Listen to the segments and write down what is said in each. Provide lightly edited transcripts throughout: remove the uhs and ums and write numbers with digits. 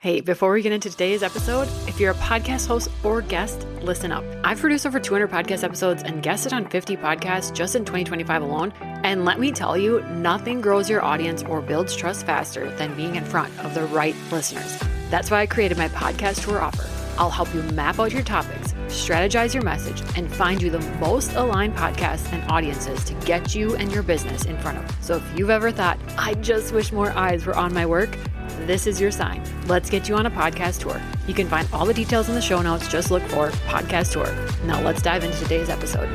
Hey, before we get into today's episode, if you're a podcast host or guest, listen up. I've produced over 200 podcast episodes and guested on 50 podcasts just in 2025 alone. And let me tell you, nothing grows your audience or builds trust faster than being in front of the right listeners. That's why I created my podcast tour offer. I'll help you map out your topics, strategize your message, and find you the most aligned podcasts and audiences to get you and your business in front of. So if you've ever thought, I just wish more eyes were on my work, this is your sign. Let's get you on a podcast tour. You can find all the details in the show notes. Just look for podcast tour. Now let's dive into today's episode.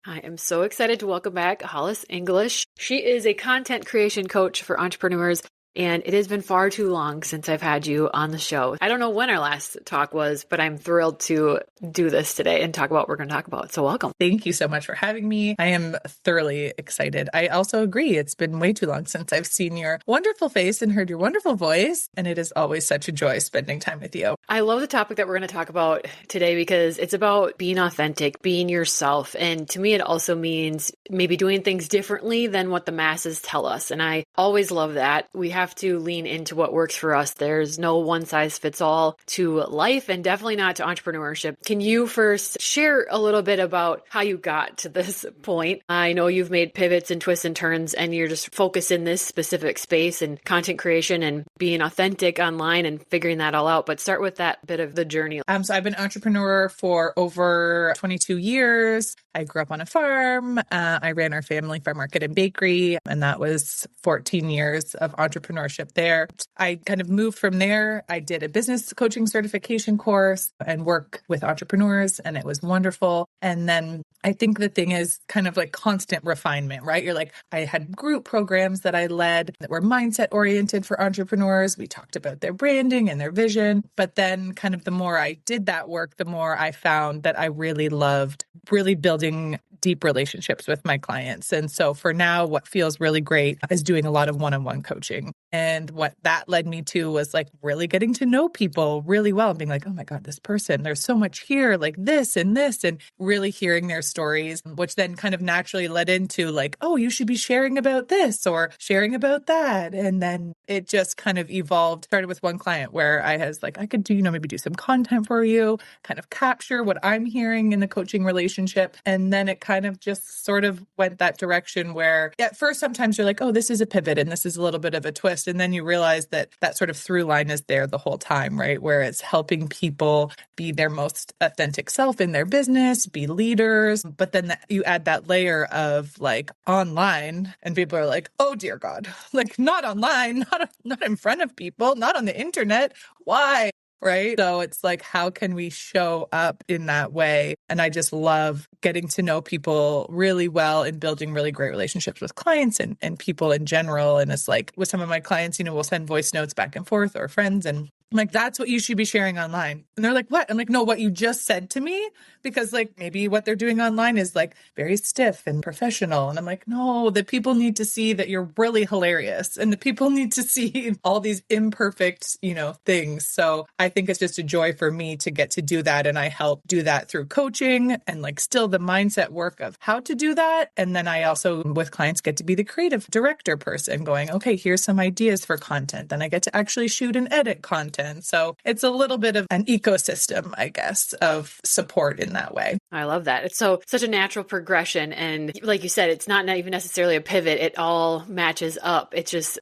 I am so excited to welcome back Hollis English. She is a content creation coach for entrepreneurs, and it has been far too long since I've had you on the show. I don't know when our last talk was, but I'm thrilled to do this today and talk about what we're going to talk about. So welcome. Thank you so much for having me. I am thoroughly excited. I also agree. It's been way too long since I've seen your wonderful face and heard your wonderful voice. And it is always such a joy spending time with you. I love the topic that we're going to talk about today because it's about being authentic, being yourself. And to me, it also means maybe doing things differently than what the masses tell us. And I always love that. We have to lean into what works for us. There's no one size fits all to life and definitely not to entrepreneurship. Can you first share a little bit about how you got to this point? I know you've made pivots and twists and turns and you're just focused in this specific space and content creation and being authentic online and figuring that all out. But start with that bit of the journey. So I've been an entrepreneur for over 22 years. I grew up on a farm. I ran our family farm market and bakery, and that was 14 years of entrepreneurship there. I kind of moved from there. I did a business coaching certification course and work with entrepreneurs, and it was wonderful. And then I think the thing is kind of like constant refinement, right? You're like, I had group programs that I led that were mindset oriented for entrepreneurs. We talked about their branding and their vision. But then kind of the more I did that work, the more I found that I really loved really building deep relationships with my clients. And so for now, what feels really great is doing a lot of one-on-one coaching. And what that led me to was like really getting to know people really well and being like, oh my God, this person, there's so much here, like this, and really hearing their stories, which then kind of naturally led into like, oh, you should be sharing about this or sharing about that. And then it just kind of evolved, started with one client where I was like, I could do, maybe do some content for you, kind of capture what I'm hearing in the coaching relationship. And then it kind of just sort of went that direction where at first, sometimes you're like, oh, this is a pivot and this is a little bit of a twist. And then you realize that that sort of through line is there the whole time, right? Where it's helping people be their most authentic self in their business, be leaders. But then you add that layer of like online and people are like, oh, dear God, like not online, not in front of people, not on the internet. Why? Right? So it's like, how can we show up in that way? And I just love getting to know people really well and building really great relationships with clients and people in general. And it's like with some of my clients, we'll send voice notes back and forth or friends. And I'm like, that's what you should be sharing online. And they're like, what? I'm like, no, what you just said to me, because like maybe what they're doing online is like very stiff and professional. And I'm like, no, the people need to see that you're really hilarious. And the people need to see all these imperfect, things. So I think it's just a joy for me to get to do that. And I help do that through coaching and like still the mindset work of how to do that. And then I also with clients get to be the creative director person going, okay, here's some ideas for content. Then I get to actually shoot and edit content. So it's a little bit of an ecosystem, I guess, of support in that way. I love that. It's such a natural progression. And like you said, it's not even necessarily a pivot. It all matches up. It's just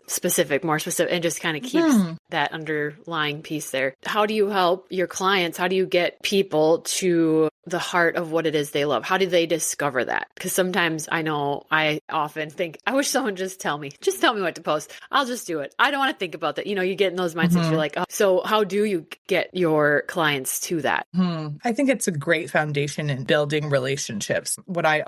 more specific, and just kind of keeps that underlying piece there. How do you help your clients? How do you get people to the heart of what it is they love? How do they discover that? Because sometimes I know I often think, I wish someone just tell me what to post. I'll just do it. I don't want to think about that. You get in those mindsets. You're like, oh. So how do you get your clients to that? I think it's a great foundation in building relationships. What I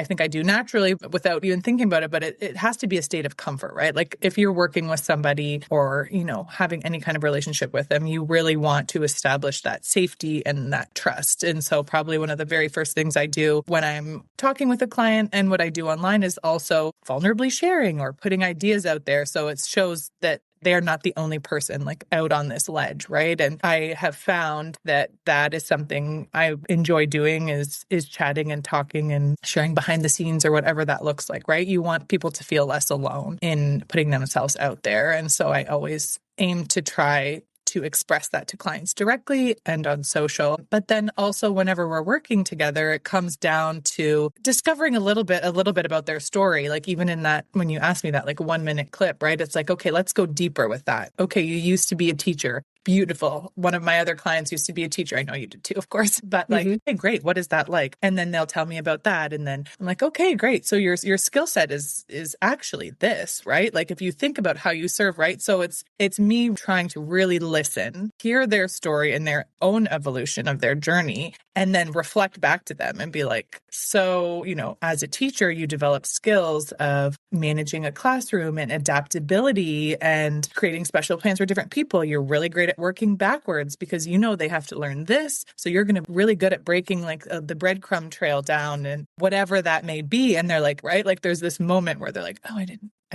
think I do naturally without even thinking about it, but it has to be a state of comfort, right? Like if you're working with somebody or, having any kind of relationship with them, you really want to establish that safety and that trust. And so probably one of the very first things I do when I'm talking with a client and what I do online is also vulnerably sharing or putting ideas out there. So it shows that they're not the only person like out on this ledge, right? And I have found that that is something I enjoy doing is chatting and talking and sharing behind the scenes or whatever that looks like, right? You want people to feel less alone in putting themselves out there. And so I always aim to try to express that to clients directly and on social. But then also whenever we're working together, it comes down to discovering a little bit about their story. Like even in that, when you asked me that like 1 minute clip, right? It's like, okay, let's go deeper with that. Okay, you used to be a teacher. Beautiful. One of my other clients used to be a teacher. I know you did too, of course, but like, hey, great. What is that like? And then they'll tell me about that. And then I'm like, okay, great. So your skill set is actually this, right? Like if you think about how you serve, right? So it's me trying to really listen, hear their story and their own evolution of their journey, and then reflect back to them and be like, so, as a teacher, you develop skills of managing a classroom and adaptability and creating special plans for different people. You're really great at working backwards because they have to learn this. So you're going to be really good at breaking like the breadcrumb trail down and whatever that may be. And they're like, right? Like there's this moment where they're like, oh, I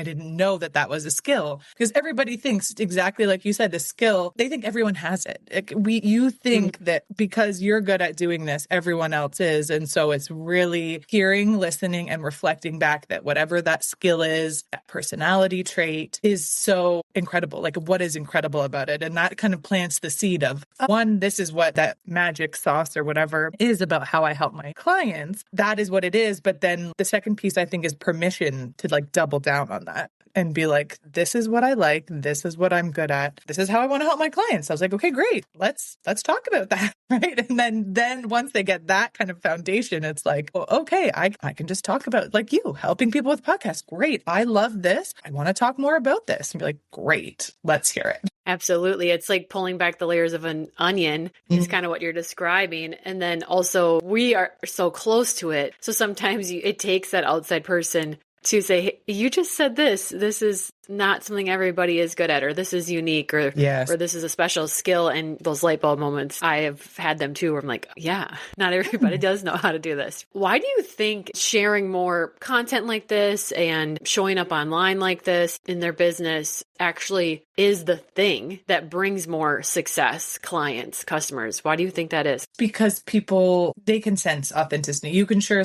didn't know that was a skill, because everybody thinks exactly like you said, the skill, they think everyone has it. You think that because you're good at doing this, everyone else is. And so it's really hearing, listening, and reflecting back that whatever that skill is, that personality trait is so incredible. Like what is incredible about it? And that kind of plants the seed of one, this is what that magic sauce or whatever is about how I help my clients. That is what it is. But then the second piece I think is permission to like double down on that and be like, this is what I like. This is what I'm good at. This is how I want to help my clients. I was like, okay, great. Let's talk about that. Right. And then once they get that kind of foundation, it's like, well, okay, I can just talk about like you helping people with podcasts. Great. I love this. I want to talk more about this and be like, great, let's hear it. Absolutely. It's like pulling back the layers of an onion is kind of what you're describing. And then also we are so close to it. So sometimes it takes that outside person to say, hey, you just said this is not something everybody is good at, or this is unique, or this is a special skill. And those light bulb moments, I have had them too, where I'm like, yeah, not everybody does know how to do this. Why do you think sharing more content like this and showing up online like this in their business actually is the thing that brings more success, clients, customers? Why do you think that is? Because people, they can sense authenticity. You can sure,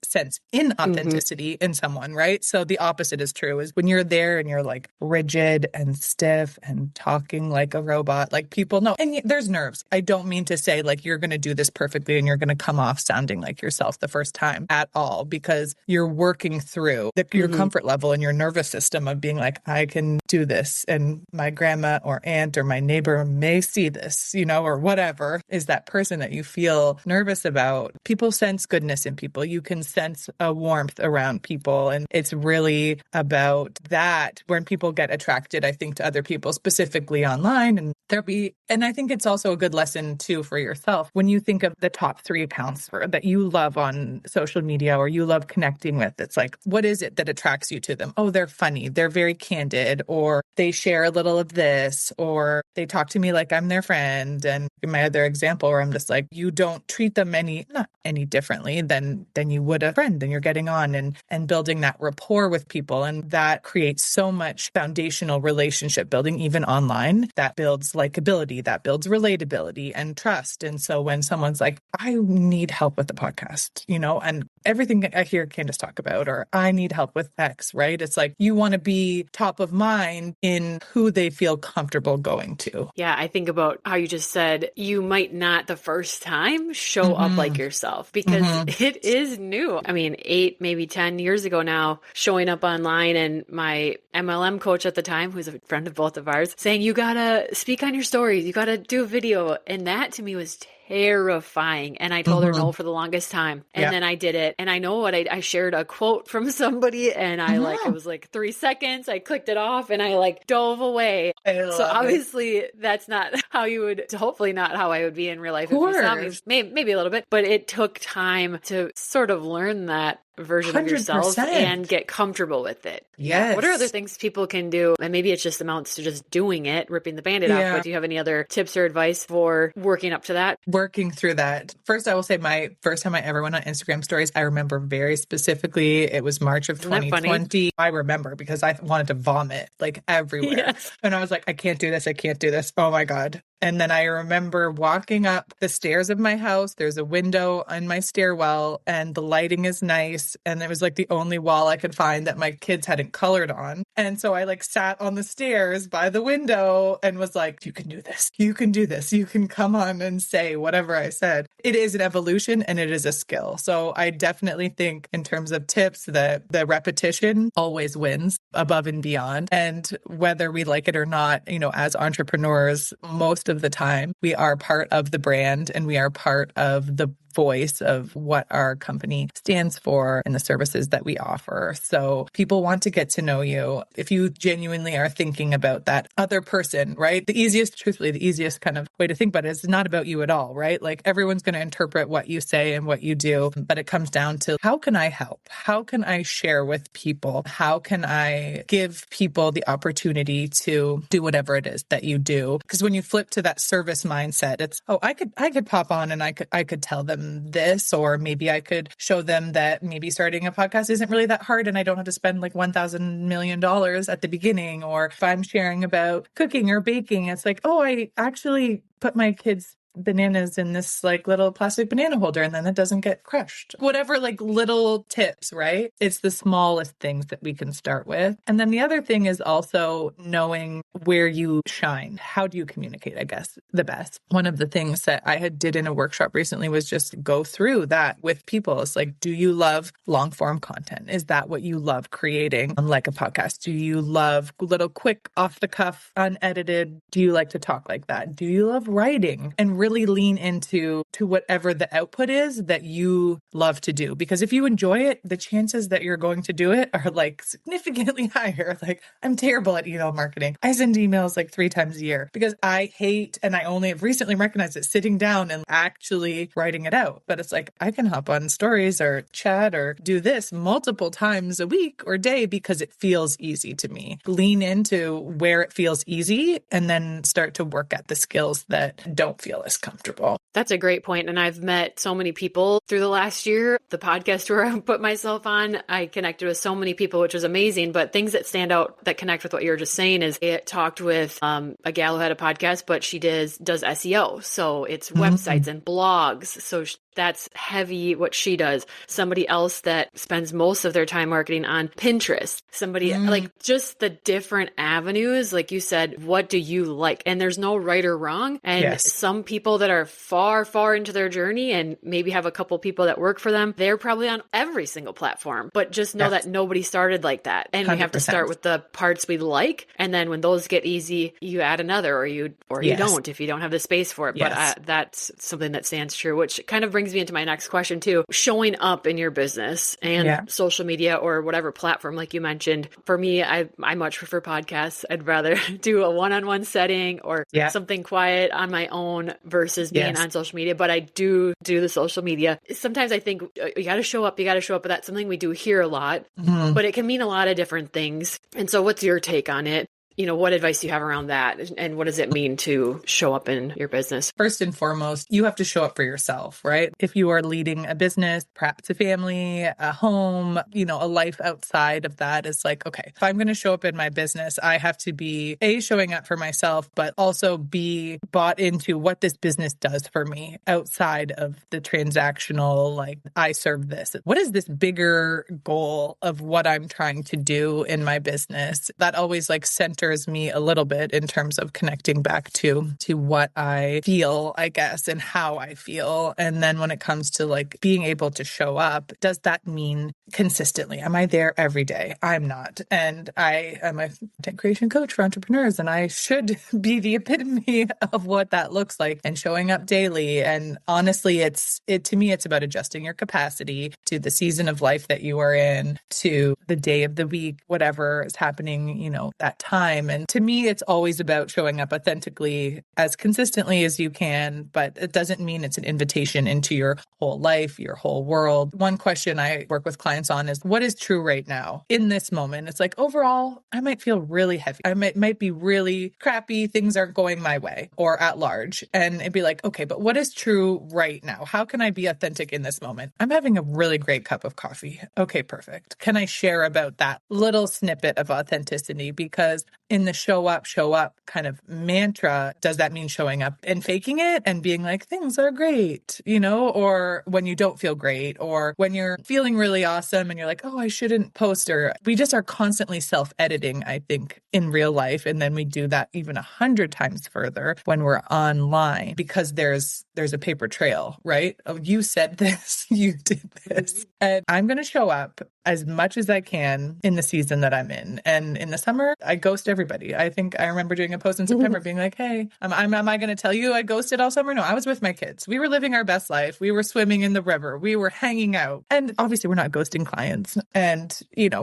sense inauthenticity in someone, right? So the opposite is true, is when you're there and you're like rigid and stiff and talking like a robot, like people know. And there's nerves. I don't mean to say like you're going to do this perfectly and you're going to come off sounding like yourself the first time at all, because you're working through your comfort level and your nervous system of being like, I can do this. And my grandma or aunt or my neighbor may see this, or whatever is that person that you feel nervous about. People sense goodness in people. You can sense a warmth around people. And it's really about that when people get attracted, I think, to other people, specifically online. And I think it's also a good lesson too for yourself. When you think of the top 3 accounts that you love on social media or you love connecting with, it's like, what is it that attracts you to them? Oh, they're funny. They're very candid, or they share a little of this, or they talk to me like I'm their friend. And in my other example, where I'm just like, you don't treat them not any differently than you would a friend, and you're getting on and building that rapport with people. And that creates so much foundational relationship building, even online, that builds likability, that builds relatability and trust. And so when someone's like, I need help with the podcast, and everything I hear Candace talk about, or I need help with X, right? It's like, you want to be top of mind in who they feel comfortable going to. Yeah. I think about how you just said, you might not the first time show up like yourself, because it is new. I mean, 8, maybe 10 years ago now, showing up online, and my MLM coach at the time, who's a friend of both of ours, saying, you got to speak on your stories. You got to do a video. And that to me was terrifying. And I told her no for the longest time. And then I did it. And I know what I shared a quote from somebody, and it was like 3 seconds. I clicked it off and I dove away. So obviously that's not how you would, hopefully not how I would be in real life. If you saw me, maybe a little bit, but it took time to sort of learn that version of yourself 100%. and get comfortable with it. Yes. What are other things people can do? And maybe it's just amounts to just doing it, ripping the Band-Aid off. But do you have any other tips or advice for working up to that? Working through that. First, I will say my first time I ever went on Instagram stories, I remember very specifically, it was March of 2020. I remember because I wanted to vomit like everywhere. Yes. And I was like, I can't do this. I can't do this. Oh my God. And then I remember walking up the stairs of my house. There's a window in my stairwell and the lighting is nice. And it was like the only wall I could find that my kids hadn't colored on. And so I like sat on the stairs by the window and was like, you can do this. You can do this. You can come on and say whatever I said. It is an evolution and it is a skill. So I definitely think in terms of tips that the repetition always wins above and beyond. And whether we like it or not, you know, as entrepreneurs, most of the time we are part of the brand and we are part of the voice of what our company stands for and the services that we offer. So people want to get to know you. If you genuinely are thinking about that other person, right? Truthfully, the easiest kind of way to think about it is not about you at all, right? Like everyone's going to interpret what you say and what you do, but it comes down to how can I help? How can I share with people? How can I give people the opportunity to do whatever it is that you do? Because when you flip to that service mindset, it's, oh, I could pop on and I could tell them this, or maybe I could show them that maybe starting a podcast isn't really that hard and I don't have to spend like $1,000 million at the beginning. Or if I'm sharing about cooking or baking, it's like, oh, I actually put my kids' bananas in this like little plastic banana holder and then it doesn't get crushed. Whatever, like little tips, right? It's the smallest things that we can start with. And then the other thing is also knowing where you shine. How do you communicate, I guess, the best? One of the things that I had did in a workshop recently was just go through that with people. It's like, do you love long form content? Is that what you love creating on like a podcast? Do you love little quick off the cuff, unedited? Do you like to talk like that? Do you love writing? And really lean into whatever the output is that you love to do. Because if you enjoy it, the chances that you're going to do it are like significantly higher. Like I'm terrible at email marketing. I send emails like 3 times a year because I hate, and I only have recently recognized it, sitting down and actually writing it out. But it's like, I can hop on stories or chat or do this multiple times a week or day because it feels easy to me. Lean into where it feels easy and then start to work at the skills that don't feel as comfortable. That's a great point. And I've met so many people through the last year. The podcast where I put myself on, I connected with so many people, which was amazing. But things that stand out that connect with what you were just saying is I talked with a gal who had a podcast, but she does SEO. So it's websites and blogs. So that's heavy what she does. Somebody else that spends most of their time marketing on Pinterest. Somebody like just the different avenues. Like you said, what do you like? And there's no right or wrong. And some people that are far, far into their journey and maybe have a couple people that work for them, they're probably on every single platform. But just know that nobody started like that. And 100%. We have to start with the parts we like. And then when those get easy, you add another or you don't if you don't have the space for it. But that's something that stands true, which kind of brings me into my next question too. Showing up in your business and social media or whatever platform, like you mentioned. For me, I much prefer podcasts. I'd rather do a one-on-one setting or something quiet on my own versus being on social media. But I do the social media. Sometimes I think you got to show up. But that's something we do here a lot. But it can mean a lot of different things. And so what's your take on it? You know, what advice do you have around that? And what does it mean to show up in your business? First and foremost, you have to show up for yourself, right? If you are leading a business, perhaps a family, a home, you know, a life outside of that is like, okay, if I'm going to show up in my business, I have to be showing up for myself, but also be bought into what this business does for me outside of the transactional, like I serve this. What is this bigger goal of what I'm trying to do in my business? That always like centers me a little bit in terms of connecting back to what I feel, I guess, and how I feel. And then when it comes to like being able to show up, does that mean consistently? Am I there every day? I'm not. And I am a content creation coach for entrepreneurs, and I should be the epitome of what that looks like and showing up daily. And honestly, to me, it's about adjusting your capacity to the season of life that you are in, to the day of the week, whatever is happening, you know, that time. time. And to me, it's always about showing up authentically as consistently as you can, but it doesn't mean it's an invitation into your whole life, your whole world. One question I work with clients on is, what is true right now in this moment? It's like, overall, I might feel really heavy. I might be really crappy. Things aren't going my way or at large. And it'd be like, okay, but what is true right now? How can I be authentic in this moment? I'm having a really great cup of coffee. Okay, perfect. Can I share about that little snippet of authenticity? Because in the show up kind of mantra, does that mean showing up and faking it and being like, things are great, or when you don't feel great, or when you're feeling really awesome and you're like, oh, I shouldn't post, or we just are constantly self-editing, I think, in real life. And then we do that even 100 times further when we're online, because there's a paper trail, right? Oh, you said this, you did this. And I'm going to show up as much as I can in the season that I'm in. And in the summer, I ghost everybody. I think I remember doing a post in September being like, hey, am I going to tell you I ghosted all summer? No, I was with my kids. We were living our best life. We were swimming in the river. We were hanging out. And obviously we're not ghosting clients and,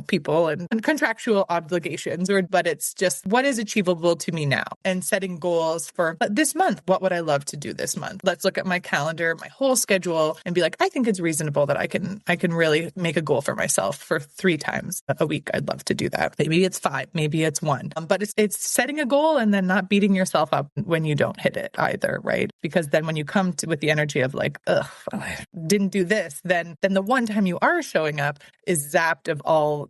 people and contractual obligations, but it's just what is achievable to me now, and setting goals for this month. What would I love to do this month? Let's look at my calendar, my whole schedule, and be like, I think it's reasonable that I can really make a goal for myself for 3 times a week. I'd love to do that. Maybe it's 5, maybe it's 1. But it's setting a goal and then not beating yourself up when you don't hit it either, right? Because then when you come with the energy of like, ugh, I didn't do this, then the one time you are showing up is zapped of all,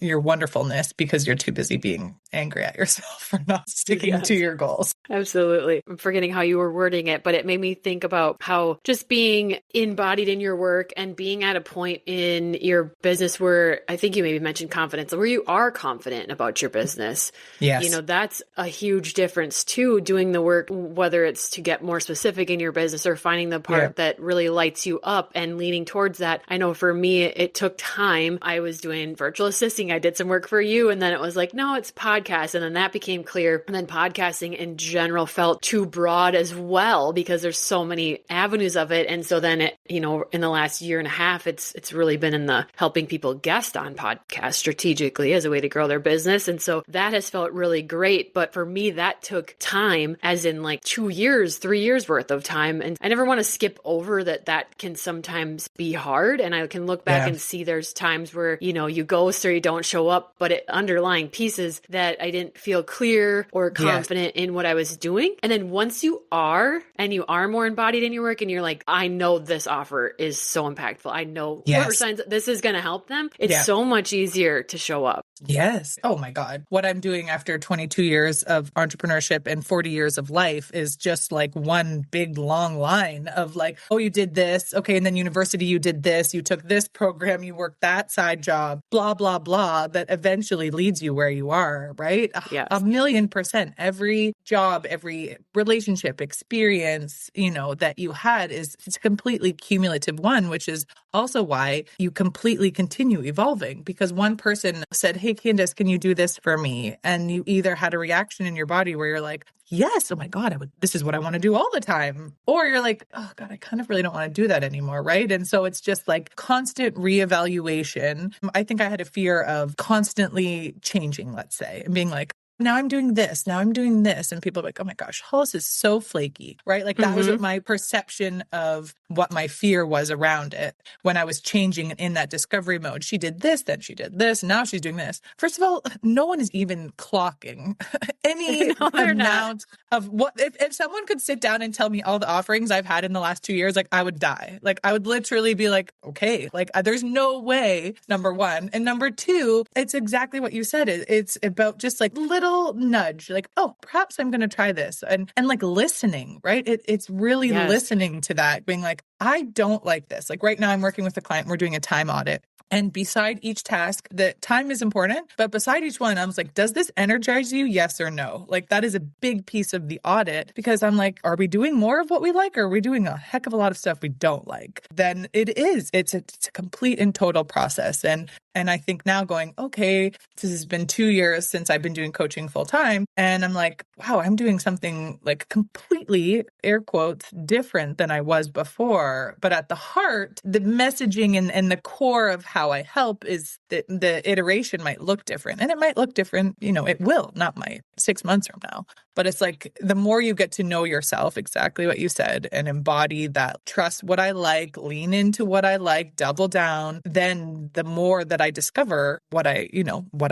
your wonderfulness, because you're too busy being angry at yourself for not sticking to your goals. Absolutely. I'm forgetting how you were wording it, but it made me think about how just being embodied in your work and being at a point in your business where I think you maybe mentioned confidence, where you are confident about your business. Yes. That's a huge difference too, doing the work, whether it's to get more specific in your business or finding the part that really lights you up and leaning towards that. I know for me, it took time. I was doing virtual assisting. I did some work for you. And then it was like, no, it's podcast. And then that became clear. And then podcasting in general felt too broad as well, because there's so many avenues of it. And so then it, in the last year and a half, it's really been in the helping people guest on podcasts strategically as a way to grow their business. And so that has felt really great. But for me, that took time, as in like 2 years, 3 years worth of time. And I never want to skip over that can sometimes be hard. And I can look back and see there's times where, you ghost or you don't show up, but underlying pieces that I didn't feel clear or confident in what I was doing. And then once you are, and you are more embodied in your work, and you're like, I know this offer is so impactful. I know whoever signs this is going to help them. It's so much easier to show up. Yes. Oh my God. What I'm doing after 22 years of entrepreneurship and 40 years of life is just like one big long line of like, oh, you did this. Okay. And then university, you did this. You took this program. You worked that side job, blah, blah, blah, that eventually leads you where you are, right? Yes. 1,000,000%. Every job, every relationship experience, that you had it's a completely cumulative one, which is also why you completely continue evolving, because one person said, hey, Candace, can you do this for me? And you either had a reaction in your body where you're like, yes, oh my God, this is what I want to do all the time. Or you're like, oh God, I kind of really don't want to do that anymore, right? And so it's just like constant reevaluation. I think I had a fear of constantly changing, let's say, and being like, now I'm doing this. Now I'm doing this. And people are like, oh my gosh, Hollis is so flaky, right? Like that was what my perception of what my fear was around it when I was changing in that discovery mode. She did this, then she did this. Now she's doing this. First of all, no one is even clocking any amount of what, if someone could sit down and tell me all the offerings I've had in the last 2 years, like I would die. Like I would literally be like, okay, like there's no way, number one. And number two, it's exactly what you said. It's about just like little nudge, like, oh, perhaps I'm going to try this. And like listening, right? It's really listening to that, being like, I don't like this. Like right now I'm working with a client, we're doing a time audit. And beside each task, the time is important, but beside each one, I was like, does this energize you? Yes or no? Like that is a big piece of the audit, because I'm like, are we doing more of what we like? Or are we doing a heck of a lot of stuff we don't like? Then it's a complete and total process. And I think now going, okay, this has been 2 years since I've been doing coaching full time. And I'm like, wow, I'm doing something like completely, air quotes, different than I was before. But at the heart, the messaging and the core of how how I help is that the iteration might look different, and it might look different, it will, not might, 6 months from now. But it's like the more you get to know yourself, exactly what you said, and embody that, trust what I like, lean into what I like, double down, then the more that I discover what I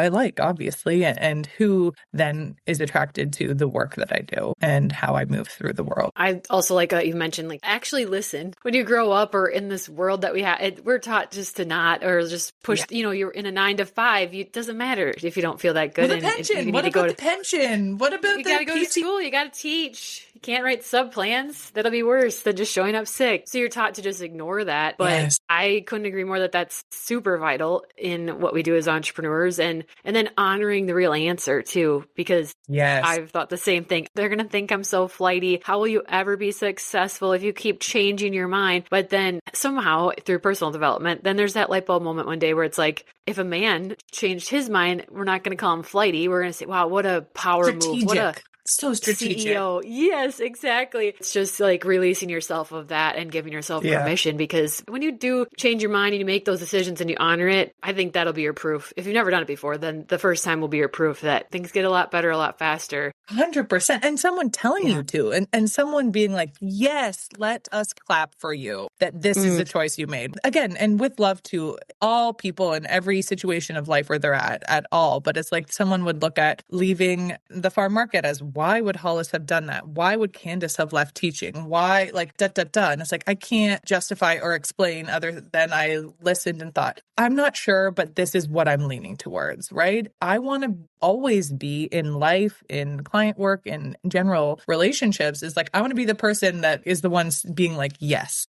like, obviously, and who then is attracted to the work that I do and how I move through the world. I also like that you mentioned, actually listen. When you grow up or in this world that we have, we're taught just to not, or just push, you're in a 9 to 5. It doesn't matter if you don't feel that good. Well, the pension. What about the pension? What about you gotta go to school. You gotta teach. You can't write sub plans. That'll be worse than just showing up sick. So you're taught to just ignore that. But yes. I couldn't agree more that that's super vital in what we do as entrepreneurs, and then honoring the real answer too, because I've thought the same thing. They're going to think I'm so flighty. How will you ever be successful if you keep changing your mind? But then somehow through personal development, then there's that light bulb moment one day where it's like, if a man changed his mind, we're not going to call him flighty. We're going to say, wow, what a power move. What a so strategic. CEO. Yes, exactly. It's just like releasing yourself of that and giving yourself permission, because when you do change your mind and you make those decisions and you honor it, I think that'll be your proof. If you've never done it before, then the first time will be your proof that things get a lot better, a lot faster. 100%. And someone telling you to, and someone being like, yes, let us clap for you, that this is the choice you made. Again, and with love to all people in every situation of life where they're at all. But it's like someone would look at leaving the farm market as, why would Hollis have done that? Why would Candace have left teaching? Why, And it's like, I can't justify or explain other than I listened and thought, I'm not sure, but this is what I'm leaning towards, right? I want to always be in life, in client work, in general relationships, is like, I want to be the person that is the one being like, yes,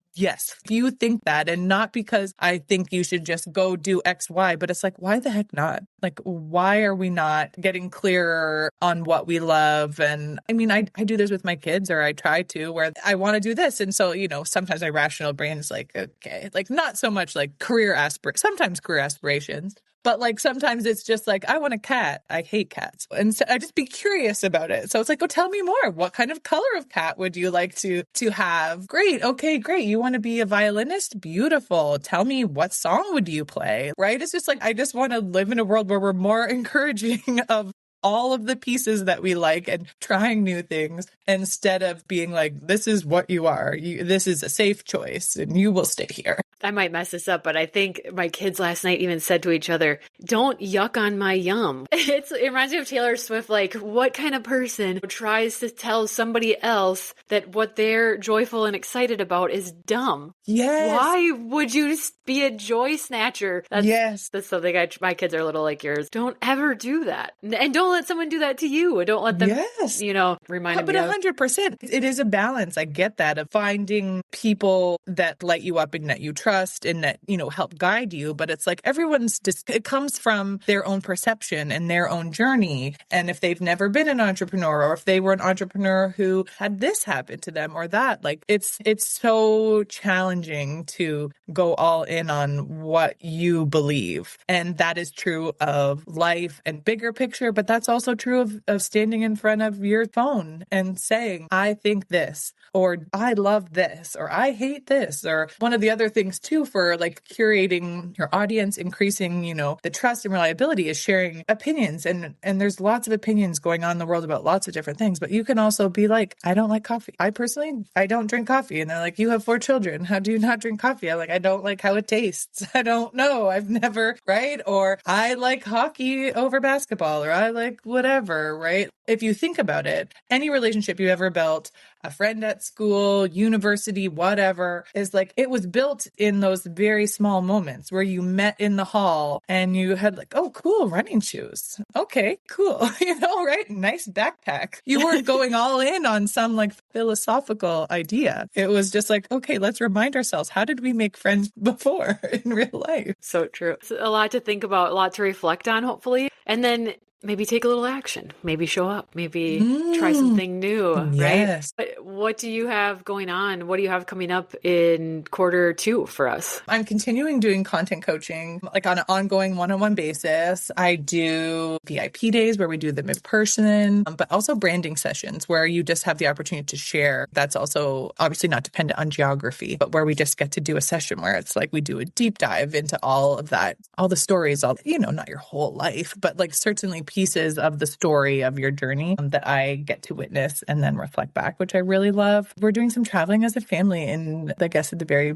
you think that, and not because I think you should just go do X, Y, but it's like, why the heck not? Like, why are we not getting clearer on what we love? And I mean, I do this with my kids, or I try to, where I want to do this. And so, sometimes my rational brain is like, okay, like not so much like sometimes career aspirations. But sometimes it's just like, I want a cat. I hate cats. And so I just be curious about it. So it's like, oh, tell me more. What kind of color of cat would you like to have? Great. Okay, great. You want to be a violinist? Beautiful. Tell me, what song would you play? Right? It's just like, I just want to live in a world where we're more encouraging of all of the pieces that we like and trying new things, instead of being like, this is what you are. This is a safe choice and you will stay here. I might mess this up, but I think my kids last night even said to each other, don't yuck on my yum. It reminds me of Taylor Swift. Like, what kind of person tries to tell somebody else that what they're joyful and excited about is dumb? Yes. Why would you be a joy snatcher? That's something my kids are a little like yours. Don't ever do that. And don't let someone do that to you. Don't let them, remind them. But 100%. It is a balance. I get that, of finding people that light you up and that you trust and that, help guide you. But it's like it comes from their own perception and their own journey. And if they've never been an entrepreneur, or if they were an entrepreneur who had this happen to them or that, it's so challenging to go all in on what you believe. And that is true of life and bigger picture, but that's also true of standing in front of your phone and saying, I think this, or I love this, or I hate this. Or one of the other things too for curating your audience, increasing, the trust and reliability, is sharing opinions. And there's lots of opinions going on in the world about lots of different things, but you can also be like, I don't like coffee. I don't drink coffee. And they're like, you have 4 children. How do you not drink coffee? I'm like, I don't like how it tastes. I don't know. I've never, right? Or I like hockey over basketball, or I like whatever, right? If you think about it, any relationship you ever built, a friend at school, university, whatever, is like, it was built in those very small moments where you met in the hall and you had oh, cool, running shoes. Okay, cool. Right? Nice backpack. You weren't going all in on some philosophical idea. It was just okay, let's remind ourselves, how did we make friends before in real life? So true. It's a lot to think about, a lot to reflect on, hopefully. And then maybe take a little action, maybe show up, maybe try something new, yes. right? But what do you have going on? What do you have coming up in Q2 for us? I'm continuing doing content coaching, like on an ongoing one-on-one basis. I do VIP days where we do them in person, but also branding sessions where you just have the opportunity to share. That's also obviously not dependent on geography, but where we just get to do a session where it's like we do a deep dive into all of that, all the stories, all, not your whole life, but like certainly pieces of the story of your journey that I get to witness and then reflect back, which I really love. We're doing some traveling as a family in, I guess, at the very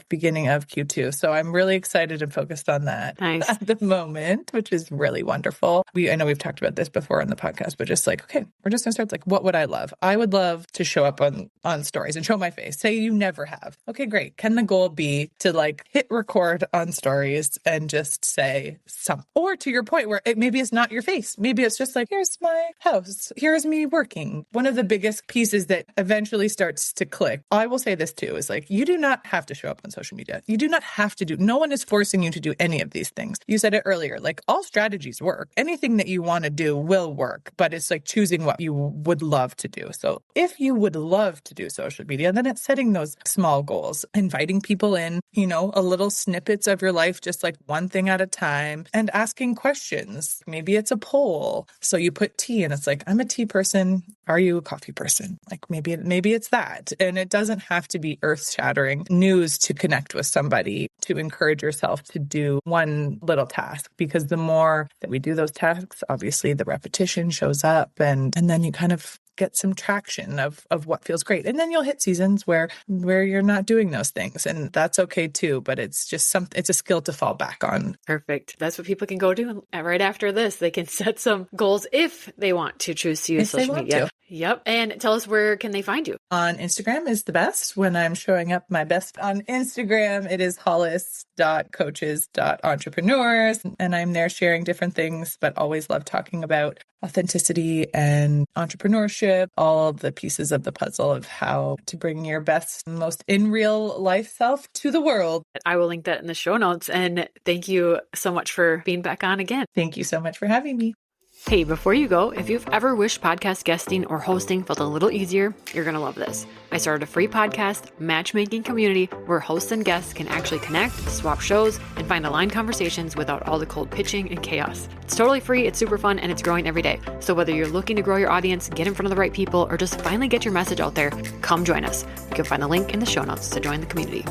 beginning of Q2. So I'm really excited and focused on that at the moment, which is really wonderful. I know we've talked about this before on the podcast, but just like, okay, we're just going to start like, what would I love? I would love to show up on stories and show my face. Say you never have. Okay, great. Can the goal be to like hit record on stories and just say some, or to your point where maybe it's not your face. Maybe it's just like, here's my house. Here's me working. One of the biggest pieces that eventually starts to click. I will say this too, is like, you do not have to show up on social media. You do not have to no one is forcing you to do any of these things. You said it earlier, like all strategies work. Anything that you want to do will work, but it's like choosing what you would love to do. So if you would love to do social media, then it's setting those small goals, inviting people in, a little snippets of your life, just like one thing at a time, and asking questions. Maybe it's a poll. So you put tea and it's like, I'm a tea person. Are you a coffee person? Like maybe it's that. And it doesn't have to be earth-shattering news to connect with somebody, to encourage yourself to do one little task, because the more that we do those tasks, obviously the repetition shows up and then you kind of get some traction of what feels great. And then you'll hit seasons where you're not doing those things. And that's okay too, but it's just it's a skill to fall back on. Perfect. That's what people can go do right after this. They can set some goals if they want to choose to use social media. Yep. And tell us, where can they find you? On Instagram is the best. When I'm showing up my best on Instagram, it is hollis.coaches.entrepreneurs. And I'm there sharing different things, but always love talking about authenticity and entrepreneurship, all of the pieces of the puzzle of how to bring your best, most in real life self to the world. I will link that in the show notes. And thank you so much for being back on again. Thank you so much for having me. Hey, before you go, if you've ever wished podcast guesting or hosting felt a little easier, you're going to love this. I started a free podcast matchmaking community where hosts and guests can actually connect, swap shows, and find aligned conversations without all the cold pitching and chaos. It's totally free, it's super fun, and it's growing every day. So whether you're looking to grow your audience, get in front of the right people, or just finally get your message out there, come join us. You can find the link in the show notes to join the community.